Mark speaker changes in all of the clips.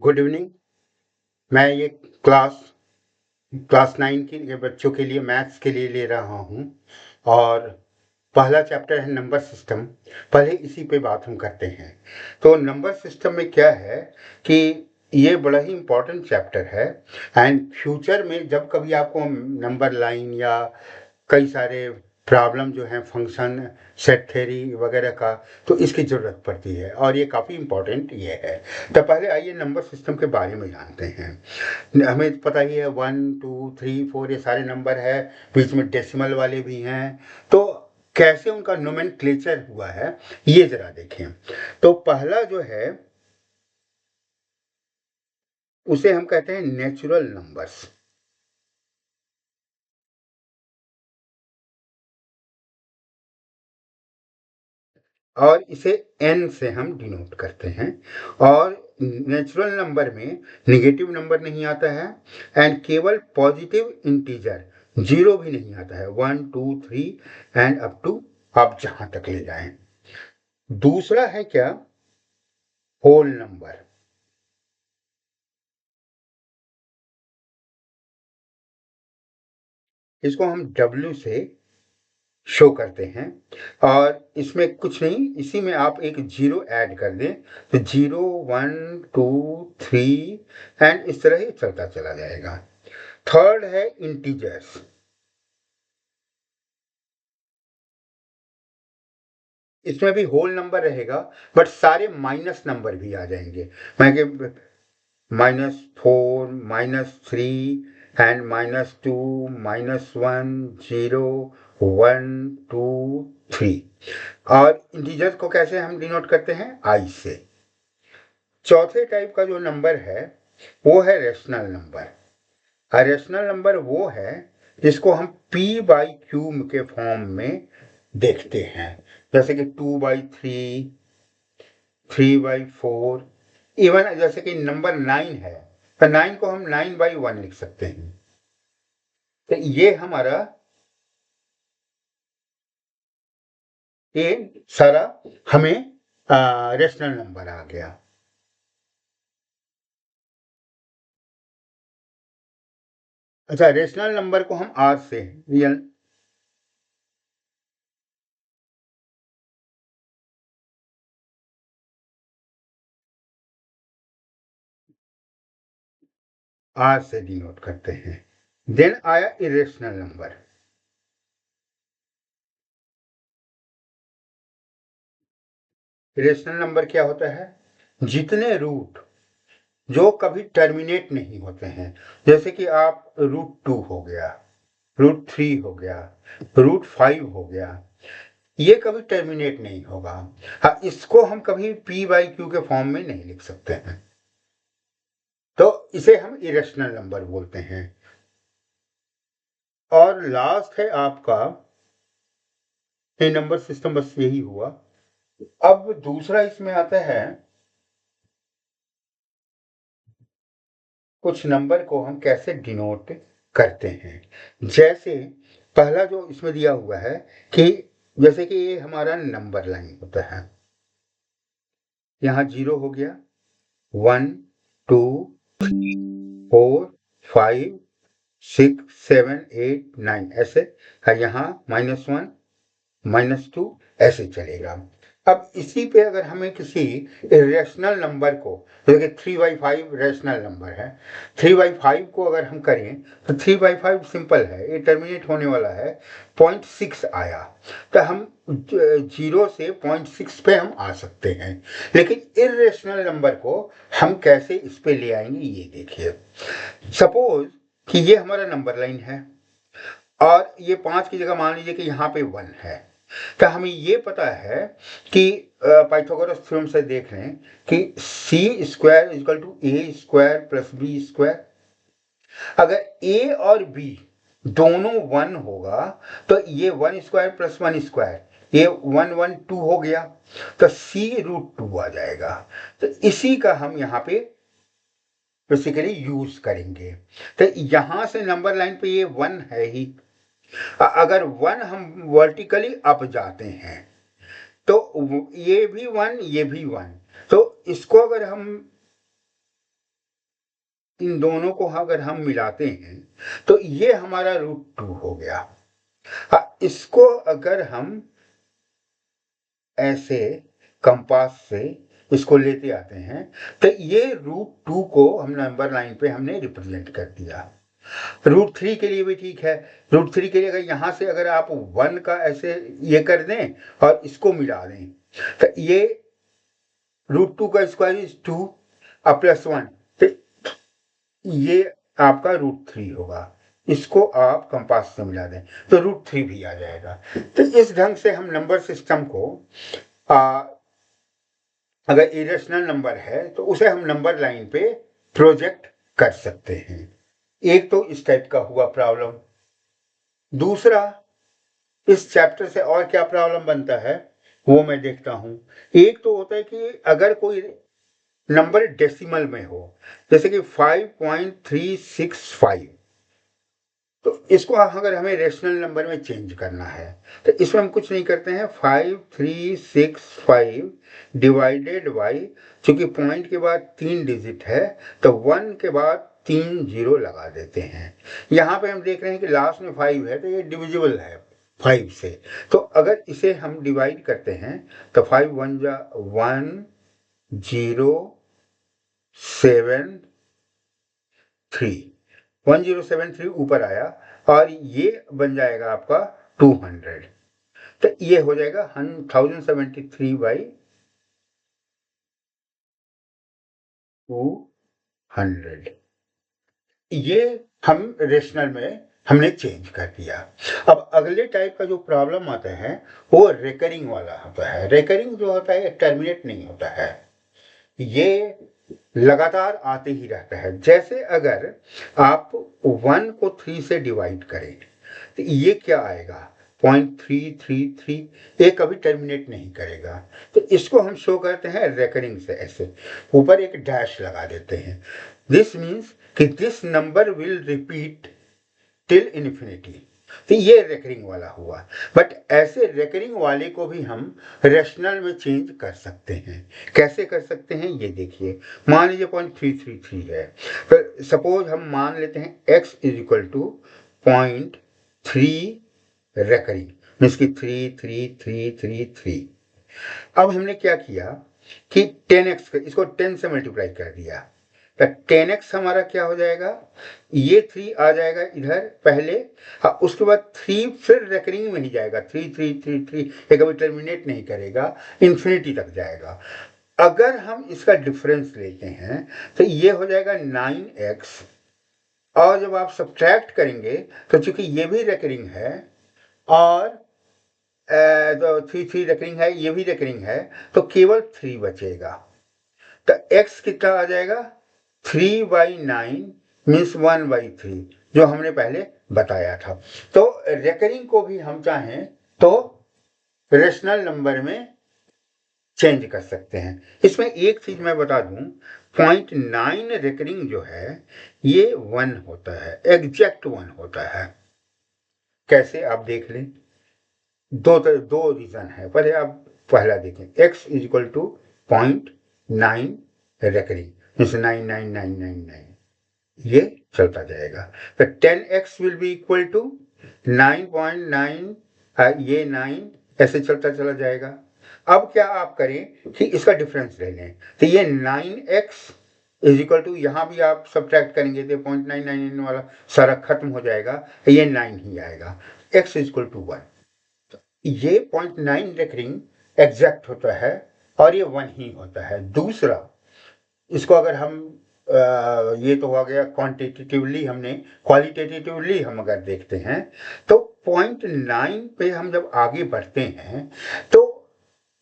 Speaker 1: Good evening. मैं ये class class 9 के बच्चों के लिए मैथ्स के लिए ले रहा हूँ और पहला चैप्टर है नंबर सिस्टम। पहले इसी पे बात हम करते हैं। तो नंबर सिस्टम में क्या है कि ये बड़ा ही इम्पोर्टेंट चैप्टर है एंड फ्यूचर में जब कभी आपको नंबर लाइन या कई सारे प्रॉब्लम जो हैं फंक्शन सेट थ्योरी वगैरह का, तो इसकी ज़रूरत पड़ती है और ये काफ़ी इम्पोर्टेंट ये है। तो पहले आइए नंबर सिस्टम के बारे में जानते हैं। हमें पता ही है 1 2 3 4 ये सारे नंबर है, बीच में डेसिमल वाले भी हैं। तो कैसे उनका नोमेनक्लेचर हुआ है ये ज़रा देखें। तो पहला जो है उसे हम कहते हैं नेचुरल नंबर्स। और इसे n से हम डिनोट करते हैं। और नेचुरल नंबर में नेगेटिव नंबर नहीं आता है एंड केवल पॉजिटिव इंटीजर जीरो भी नहीं आता है, 1 2 3 एंड अप टू आप जहां तक ले जाएं। दूसरा है क्या, होल नंबर। इसको हम W से शो करते हैं और इसमें कुछ नहीं, इसी में आप एक जीरो ऐड कर दें तो 0 1 2 3 एंड इस तरह ही चलता चला जाएगा। थर्ड है इंटीजर्स। इसमें भी होल नंबर रहेगा बट सारे माइनस नंबर भी आ जाएंगे। मैं कि -4 -3 एंड -2 -1 0 1 2 3। और इंटीजर्स को कैसे हम डिनोट करते हैं, आई से। चौथे टाइप का जो नंबर है वो है रेशनल नंबर। रेशनल नंबर वो है जिसको हम p/q के फॉर्म में देखते हैं, जैसे कि 2/3 3/4। इवन जैसे कि नंबर 9 है तो 9 को हम 9/1 लिख सकते हैं। तो ये हमारा ये सारा हमें रेशनल नंबर आ गया। अच्छा, रेशनल नंबर को हम आर से रियल आर से डिनोट करते हैं। देन आया इरेशनल नंबर। इरेशनल नंबर क्या होता है, जितने रूट जो कभी टर्मिनेट नहीं होते हैं, जैसे कि आप √2 हो गया, √3 हो गया, √5 हो गया, ये कभी टर्मिनेट नहीं होगा। हाँ, इसको हम कभी p/q के फॉर्म में नहीं लिख सकते हैं, तो इसे हम इरेशनल नंबर बोलते हैं। और लास्ट है आपका ये नंबर सिस्टम, बस यही हुआ। अब दूसरा इसमें आता है, कुछ नंबर को हम कैसे डिनोट करते हैं। जैसे पहला जो इसमें दिया हुआ है कि जैसे कि ये हमारा नंबर लाइन होता है, यहाँ 0 हो गया, 1 2 4 5 6 7 8 9 ऐसे है, यहाँ -1 -2 ऐसे चलेगा। अब इसी पे अगर हमें किसी रेशनल नंबर को, जैसे कि 3/5 रेशनल नंबर है, 3/5 को अगर हम करें तो 3/5 सिंपल है, ये टर्मिनेट होने वाला है, 0.6 आया तो हम 0 से 0.6 पे हम आ सकते हैं। लेकिन इरेशनल नंबर को हम कैसे इस पे ले आएंगे ये देखिए। सपोज कि ये हमारा नंबर लाइन है और ये 5 की जगह मान लीजिए कि यहाँ पे 1 है, तो हमें ये पता है कि पाइथागोरस थ्योरम से देख लें कि c² = a² + b²। अगर a और b दोनों 1 होगा तो ये 1² + 1², ये 1 1 2 हो गया, तो c√2 आ जाएगा। तो इसी का हम यहाँ पे बेसिकली यूज करेंगे। तो यहां से नंबर लाइन पे ये 1 है ही। अगर 1 हम वर्टिकली अप जाते हैं तो, ये भी 1 ये भी 1, तो इसको अगर हम 1 + 1 = 2 + 1 = 3 + 1 = 4 + 1 = 6 + 1 = 8 + 1 = 9 ऐसे, है यहाँ -1 -1 -2 हो गया, तो c√2 आ जाएगा। तो इसी का हम यहाँ पे बेसिकली यूज करेंगे। तो यहाँ से नंबर लाइन पे ये 1 है ही। अगर 1 हम वर्टिकली अप जाते हैं तो, ये भी 1 ये भी 1, तो इन दोनों को अगर हम मिलाते हैं तो ये हमारा √2 हो गया। इसको अगर हम ऐसे कंपास से इसको लेते आते हैं तो ये √2 को हम नंबर लाइन पे हमने रिप्रेजेंट कर दिया। √3 के लिए भी ठीक है। √3 के लिए अगर यहाँ से अगर आप 1 का ऐसे ये कर दें और इसको मिला दें तो ये √2 का स्क्वायर इज 2 +1, तो ये आपका √3 होगा। इसको आप कंपास से मिला दें तो √3 भी आ जाएगा। तो इस ढंग से हम नंबर सिस्टम को अगर इरेशनल नंबर है तो उसे हम नंबर लाइन पे प्रोजेक्ट कर सकते हैं। एक तो इस टाइप का हुआ प्रॉब्लम। दूसरा, इस चैप्टर से और क्या प्रॉब्लम बनता है वो मैं देखता हूं। एक तो होता है कि अगर कोई नंबर डेसिमल में हो, जैसे कि 5.365, तो इसको अगर हमें रेशनल नंबर में चेंज करना है तो इसमें हम कुछ नहीं करते हैं। 5365 डिवाइडेड बाई, चूंकि पॉइंट के बाद 3 डिजिट है तो 1 के बाद 3 0 लगा देते हैं। यहाँ पे हम देख रहे हैं कि लास्ट में 5 है तो ये डिविजिबल है 5 से। तो अगर इसे हम डिवाइड करते हैं तो 5 1 जा 1 0 7 3 1073 ऊपर आया और ये बन जाएगा आपका 200। तो ये हो जाएगा 1073 बाई 200। ये हम रेशनल में हमने चेंज कर दिया। अब अगले टाइप का जो प्रॉब्लम आता है वो रेकरिंग वाला होता है। रेकरिंग जो होता है टर्मिनेट नहीं होता है, ये लगातार आते ही रहता है। जैसे अगर आप 1 को 3 से डिवाइड करें तो ये क्या आएगा 0.333, ये कभी टर्मिनेट नहीं करेगा। तो इसको हम शो करते हैं रेकरिंग से, ऐसे ऊपर एक डैश लगा देते हैं। दिस मीन्स कि this number will repeat till infinity. तो ये रेकरिंग वाला हुआ। बट ऐसे रेकरिंग वाले को भी हम रेशनल में चेंज कर सकते हैं। कैसे कर सकते हैं ये देखिए। मान लीजिए 0.333 है, तो सपोज हम मान लेते हैं x is equal to 0.3 recurring, means की 3333। अब हमने क्या किया कि 10x इसको 10 से मल्टीप्लाई कर दिया तो 10x हमारा क्या हो जाएगा, ये 3 आ जाएगा इधर पहले, उसके बाद 3 फिर रेकरिंग में ही जाएगा 3333, ये कभी टर्मिनेट नहीं करेगा, इन्फिनिटी तक जाएगा। अगर हम इसका डिफरेंस लेते हैं तो ये हो जाएगा 9x, और जब आप सब्ट्रैक्ट करेंगे तो चूंकि ये भी रेकरिंग है और तो 3 रेकरिंग है, ये भी रेकरिंग है, तो केवल 3 बचेगा। तो x कितना आ जाएगा 3/9 मीन्स 1/3, जो हमने पहले बताया था। तो रेकरिंग को भी हम चाहें तो रेशनल नंबर में चेंज कर सकते हैं। इसमें एक चीज मैं बता दूं, 0.9 रेकरिंग जो है ये 1 होता है, एग्जैक्ट 1 होता है। कैसे आप देख लें, दो रीजन है। पहले आप पहला देखें, x is equal to 0.9 recurring means 99999, ये चलता जाएगा। तो 10x will be equal to 9.9, ये 9 ऐसे चलता चला जाएगा। अब क्या आप करें कि इसका डिफरेंस ले लें, तो ये 9x इज इक्वल टू, यहाँ भी आप सब्ट्रैक्ट करेंगे तो 0.999 वाला सारा खत्म हो जाएगा, ये 9 ही आएगा। x इज इक्वल टू 1, ये 0.9 रेकरिंग एग्जैक्ट होता है और ये 1 ही होता है। दूसरा, इसको अगर हम ये तो हो गया क्वांटिटेटिवली, हमने क्वालिटेटिवली हम अगर देखते हैं तो 0.9 पे हम जब आगे बढ़ते हैं तो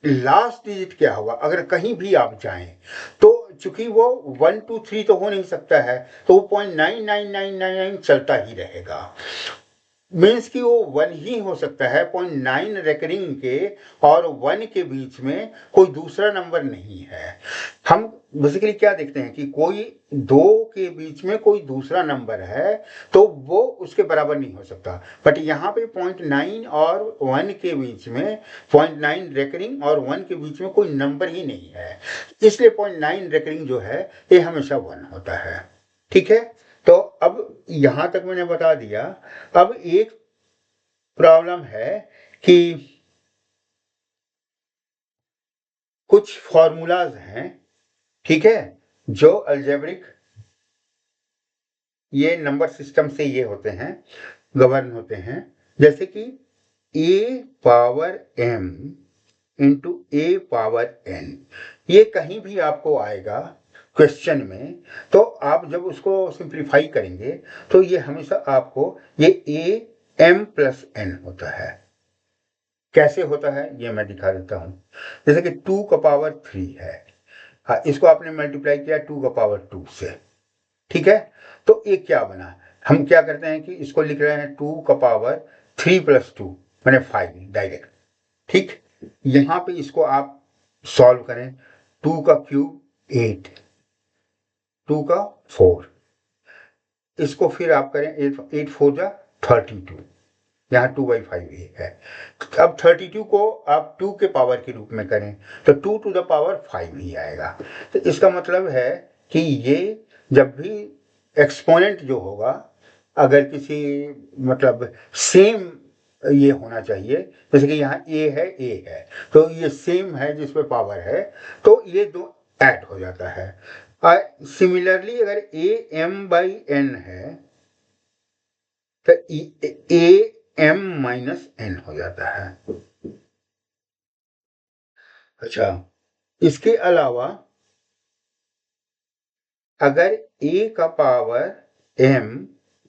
Speaker 1: लास्ट डिजिट क्या होगा, अगर कहीं भी आप जाएं तो चूंकि वो 1 2 3 तो हो नहीं सकता है, तो वो 0.99999 चलता ही रहेगा। मीन्स कि वो 1 ही हो सकता है, 0.9 रेकरिंग के और 1 के बीच में कोई दूसरा नंबर नहीं है। हम बेसिकली क्या देखते हैं कि कोई 2 के बीच में कोई दूसरा नंबर है तो वो उसके बराबर नहीं हो सकता। बट यहाँ पे 0.9 और 1 के बीच में, 0.9 रेकरिंग और 1 के बीच में कोई नंबर ही नहीं है, इसलिए 0.9 रेकरिंग जो है ये हमेशा 1 होता है। ठीक है, तो अब यहां तक मैंने बता दिया। अब एक प्रॉब्लम है कि कुछ फॉर्मूलाज हैं, ठीक है, जो अलजेब्रिक ये नंबर सिस्टम से ये होते हैं, गवर्न होते हैं, जैसे कि a power m into A power n, ये कहीं भी आपको आएगा क्वेश्चन में, तो आप जब उसको सिंप्लीफाई करेंगे तो ये हमेशा आपको ये a m प्लस n होता है। कैसे होता है ये मैं दिखा देता हूं। जैसे कि 2 का पावर 3 है, हाँ, इसको आपने मल्टीप्लाई किया 2 का पावर 2 से, ठीक है, तो ये क्या बना, हम क्या करते हैं कि इसको लिख रहे हैं 2 का पावर 3 प्लस 2 मैंने 5 डायरेक्ट, ठीक। यहां पे इसको आप सॉल्व करें, 2 का क्यूब 8, 2 का 4, इसको फिर आप करें 8 4 जा 32, यहाँ 2/5 ही है। अब 32 को आप 2 के पावर के रूप में करें तो 2 टू द पावर 5 ही आएगा। तो इसका मतलब है कि ये जब भी एक्सपोनेंट जो होगा, अगर किसी मतलब सेम ये होना चाहिए, जैसे कि यहाँ ए है तो ये सेम है जिस पे पावर है, तो ये दो ऐड हो जाता है। सिमिलरली अगर ए m बाई n है तो ए m माइनस n हो जाता है। अच्छा, इसके अलावा अगर a का पावर m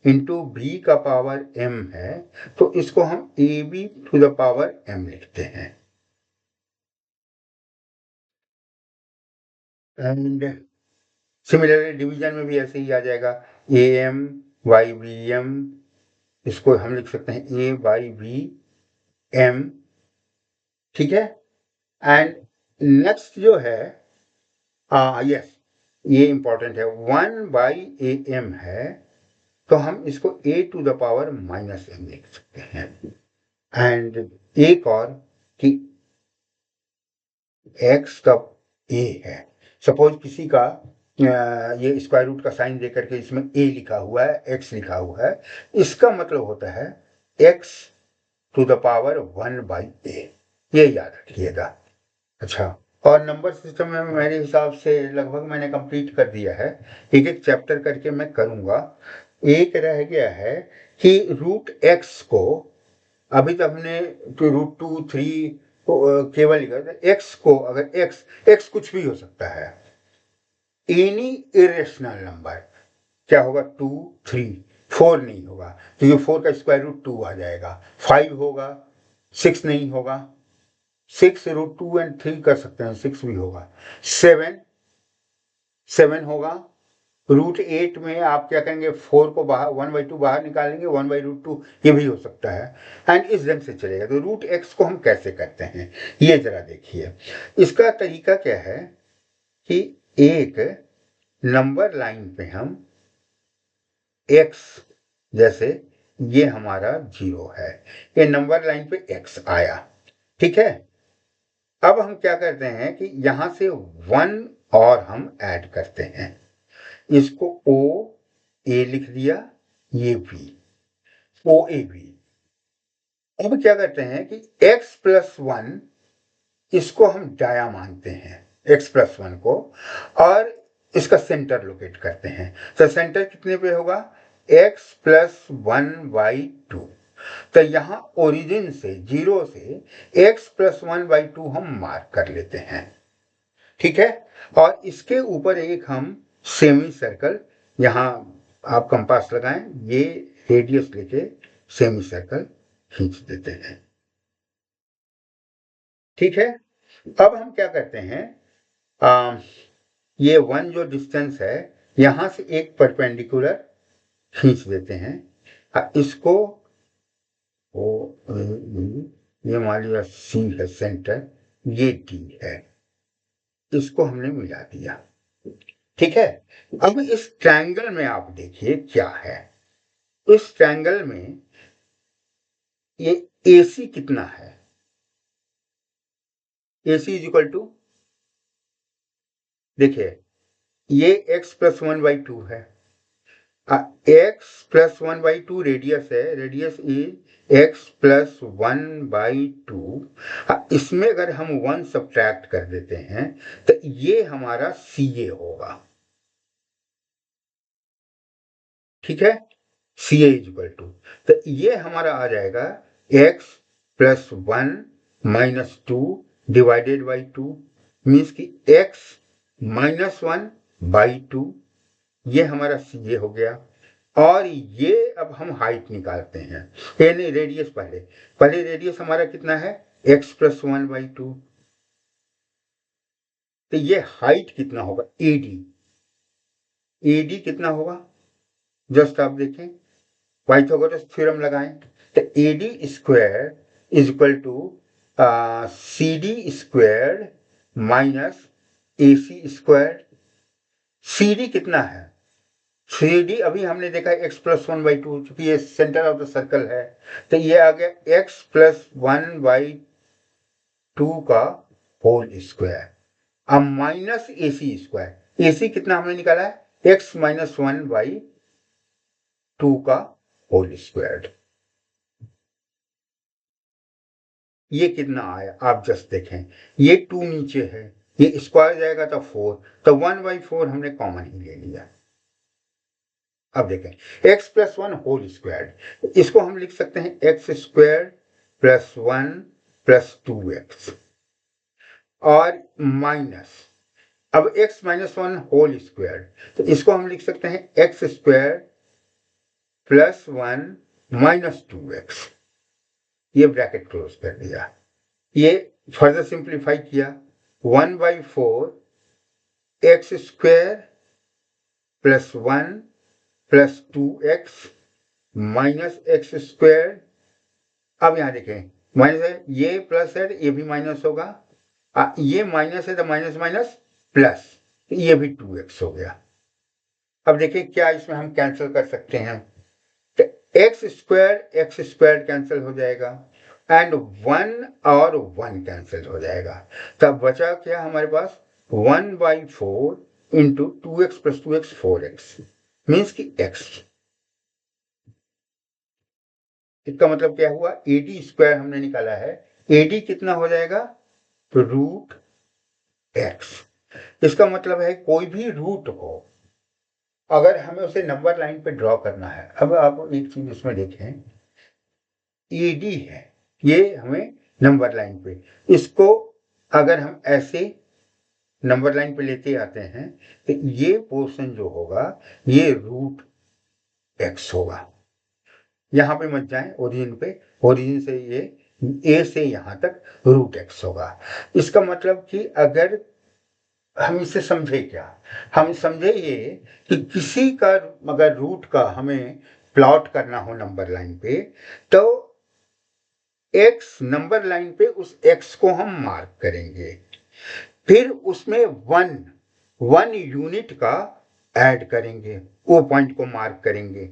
Speaker 1: इंटू बी का पावर m है तो इसको हम A B to the power m लिखते हैं। एंड सिमिलरली डिवीजन में भी ऐसे ही आ जाएगा, A M Y B M, इसको हम लिख सकते हैं ए वाई बी एम, ठीक है। एंड नेक्स्ट जो है, यस, ये इंपॉर्टेंट है, 1/am है तो हम इसको a to the power minus m लिख सकते हैं। एंड एक और कि x का a है, सपोज किसी का ये स्क्वायर रूट का साइन दे करके इसमें a लिखा हुआ है, x लिखा हुआ है, इसका मतलब होता है x to the power 1/a, ये याद रखिएगा। अच्छा, और नंबर सिस्टम में मेरे हिसाब से लगभग मैंने कंप्लीट कर दिया है, एक एक चैप्टर करके मैं करूंगा। एक रह गया है कि रूट एक्स को, अभी तक हमने रूट 2 3 केवल लिखा था, एक्स को अगर एक्स एक्स कुछ भी हो सकता है, एनी इरेशनल नंबर, क्या होगा 2 3 4 नहीं होगा क्योंकि 4 का स्क्वायर रूट 2 आ जाएगा, 5 होगा, 6 नहीं होगा, 6 रूट 2 एंड 3 कर सकते हैं, 6 भी होगा, 7 होगा, रूट 8 में आप क्या करेंगे, 4 को बाहर 1/2 बाहर निकालेंगे, 1/√2 ये भी हो सकता है, एंड इस ढंग से चलेगा। तो रूट एक्स को हम कैसे करते हैं ये जरा देखिए। इसका तरीका क्या है कि एक नंबर लाइन पे हम एक्स, जैसे ये हमारा 0 है, ये नंबर लाइन पे एक्स आया, ठीक है। अब हम क्या करते हैं कि यहां से 1 और हम ऐड करते हैं, इसको ओ ए लिख दिया, ये बी, ओ ए बी। अब क्या करते हैं कि x प्लस 1, इसको हम डाया मानते हैं, x प्लस 1 को, और इसका सेंटर लोकेट करते हैं। तो सेंटर कितने पे होगा, x प्लस 1/2, तो यहां ओरिजिन से 0 से x प्लस 1/2 हम मार्क कर लेते हैं, ठीक है। और इसके ऊपर एक हम सेमी सर्कल, यहां आप कंपास लगाएं, ये रेडियस लेके सेमी सर्कल खींच देते हैं, ठीक है। अब हम क्या करते हैं, ये 1 जो डिस्टेंस है यहां से एक परपेंडिकुलर खींच देते हैं, इसको ओ ये मान लिया सी है सेंटर, ये डी है, इसको हमने मिला दिया, ठीक है। अब इस ट्रायंगल में आप देखिए क्या है, इस ट्रायंगल में ये AC कितना है, AC इज इक्वल टू, देखिए ये x प्लस 1/2 है, एक्स प्लस 1/2 रेडियस है, रेडियस इज एक्स प्लस 1/2। इसमें अगर हम 1 सब्ट्रैक्ट कर देते हैं तो ये हमारा CA होगा, ठीक है। CA इक्वल टू, तो ये हमारा आ जाएगा x plus 1 - 2 divided by 2, means कि एक्स -1/2, ये हमारा CA हो गया। और ये अब हम हाइट निकालते हैं, ये नहीं रेडियस, पहले रेडियस हमारा कितना है, एक्स प्लस 1/2, तो ये हाइट कितना होगा, AD कितना होगा, जस्ट आप देखें, पाइथागोरस थ्योरम लगाएं, तो AD square is equal to CD square minus AC square. CD कितना है, CD अभी हमने देखा x प्लस 1/2, चूंकि ये सेंटर ऑफ द सर्कल है, तो ये आ गया x प्लस 1/2 का होल स्क्वायर। अब माइनस AC स्क्वायर, AC कितना हमने निकाला है, x - 1/2 का होल स्क्वायर। ये कितना आया, आप जस्ट देखें, ये 2 नीचे है, ये स्क्वायर जाएगा तो 4, तो 1/4 हमने कॉमन ही ले लिया। अब देखें x प्लस 1 होल स्क्वायर, इसको हम लिख सकते हैं x square plus 1 plus 2x, और माइनस, अब x - 1 होल स्क्वायर, तो इसको हम लिख सकते हैं x square plus 1 minus 2x, ये ब्रैकेट क्लोज कर दिया। ये फर्दर सिंप्लीफाई किया, 1/4 x square plus 1 plus 2x minus x square. अब यहां देखें माइनस है, ये प्लस है, ये भी माइनस होगा, ये माइनस है तो माइनस माइनस प्लस, ये भी 2x हो गया। अब देखिए क्या इसमें हम कैंसिल कर सकते हैं, तो एक्स स्क्वायर कैंसिल हो जाएगा, एंड 1 और 1 कैंसिल हो जाएगा, तब बचा क्या हमारे पास, 1/4 into 2x plus 2x 4x, means की x। इसका मतलब क्या हुआ, AD स्क्वायर हमने निकाला है, AD कितना हो जाएगा, √x। इसका मतलब है कोई भी रूट हो, अगर हमें उसे नंबर लाइन पे ड्रॉ करना है, अब आप एक चीज इसमें देखें, AD है, ये हमें नंबर लाइन पे, इसको अगर हम ऐसे नंबर लाइन पे लेते आते हैं तो ये पोर्शन जो होगा ये √x होगा। यहां पे मत जाएं ओरिजिन पे, ओरिजिन से ये A से यहां तक √x होगा। इसका मतलब कि अगर हम इसे समझे क्या, हम समझे ये कि किसी का अगर रूट का हमें प्लॉट करना हो नंबर लाइन पे, तो x नंबर लाइन पे उस x को हम मार्क करेंगे, फिर उसमें 1 यूनिट का ऐड करेंगे, वो पॉइंट को मार्क करेंगे,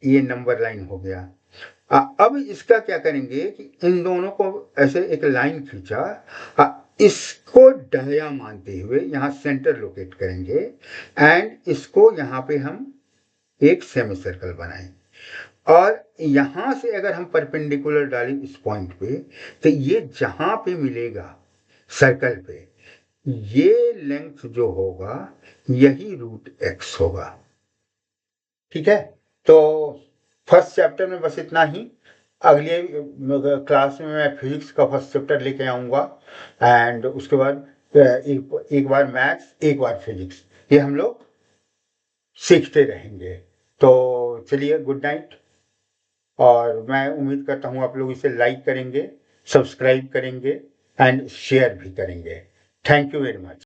Speaker 1: ये नंबर लाइन हो गया। अब इसका क्या करेंगे कि इन दोनों को ऐसे एक लाइन खींचा, इसको डाया मानते हुए यहां सेंटर लोकेट करेंगे, एंड इसको यहां पे हम एक सेमी सर्कल बनाएं, और यहां से अगर हम परपेंडिकुलर डालें इस पॉइंट पे, तो ये जहां पे मिलेगा सर्कल पे, ये लेंथ जो होगा यही √x होगा, ठीक है। तो फर्स्ट चैप्टर में बस इतना ही, अगले क्लास में मैं फिजिक्स का फर्स्ट चैप्टर लेके आऊँगा, एंड उसके बाद एक बार मैथ्स, एक बार फिजिक्स, ये हम लोग सीखते रहेंगे। तो चलिए, गुड नाइट, और मैं उम्मीद करता हूँ आप लोग इसे लाइक करेंगे, सब्सक्राइब करेंगे, एंड शेयर भी करेंगे। Thank you very much.